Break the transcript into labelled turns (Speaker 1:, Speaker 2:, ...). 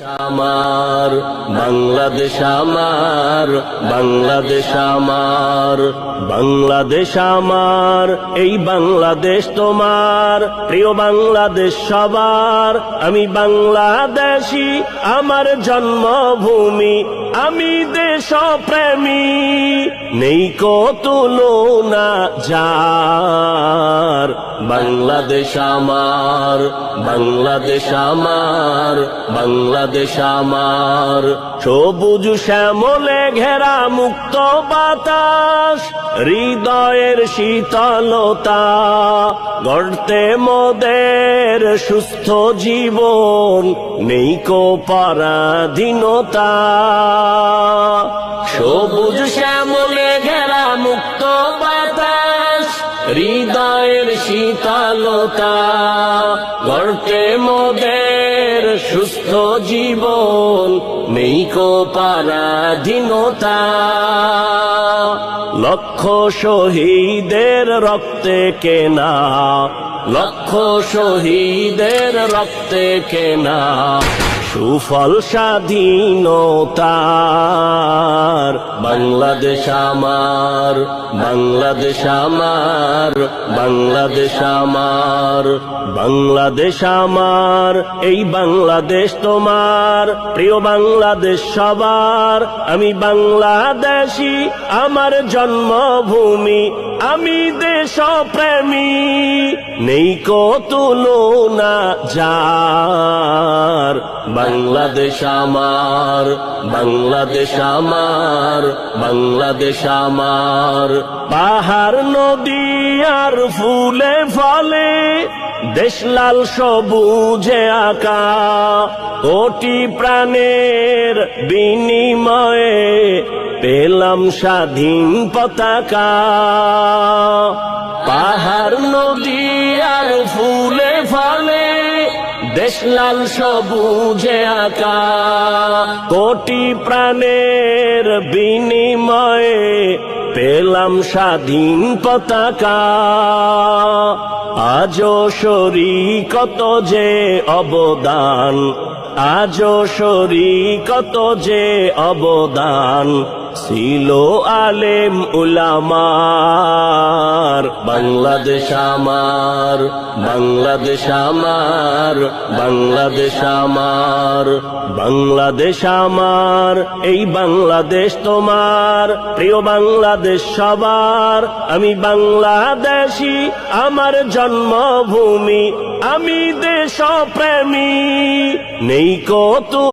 Speaker 1: আমার বাংলাদেশ, আমার বাংলাদেশ, আমার বাংলাদেশ, আমার এই বাংলাদেশ তোমার প্রিয় বাংলাদেশ সবার। আমি বাংলাদেশী, আমার জন্মভূমি, আমি দেশপ্রেমী, নেই কো তুলনা যার। বাংলাদেশ আমার, বাংলাদেশ আমার, বাংলাদেশ আমার সবুজ শ্যামলে ঘেরা মুক্ত বাতাস, হৃদয়ের শীতলতা গড়তে মোদের সুস্থ জীবন, নেই কো পরাধীনতা। সবুজ শ্যামলে ঘেরা মুক্ত বাতাস, হৃদয়ের শীতলতা গড়তে মোদের সুস্থ জীবন, নেই কো পরাধীনতা। লক্ষ শহীদের রক্তে কেনা, লক্ষ শহীদের রক্তে কেনা সুফল স্বাধীনতার। বাংলাদেশ আমার, বাংলাদেশ আমার, বাংলাদেশ আমার, বাংলাদেশ আমার এই বাংলাদেশ তোমার প্রিয় বাংলাদেশ সবার। আমি বাংলাদেশী, আমার জন্মভূমি, আমি দেশপ্রেমী, নেই কো তুলনা যার। বাংলাদেশ আমার, বাংলাদেশ আমার, বাংলাদেশ আমার পাহাড় নদী আর ফুলে ফলে দেশ লাল সবুজে আঁকা, কোটি প্রাণের বিনিময়ে পেলাম স্বাধীন পতাকা। পাহাড় নদী আর ফুলে ফলে দেশ লাল সবুজে আঁকা, কোটি প্রাণের বিনিময়ে পেলাম স্বাধীন পতাকা। আজও শরীকত যে অবদান, আজও শরীকত যে অবদান ছিল আলেম উলামার। বাংলাদেশ আমার, বাংলাদেশ আমার, বাংলাদেশ আমার, বাংলাদেশ আমার এই বাংলাদেশ তোমার প্রিয় বাংলাদেশ সবার। আমি বাংলাদেশী, আমার জন্মভূমি, আমি দেশপ্রেমী, নেই কো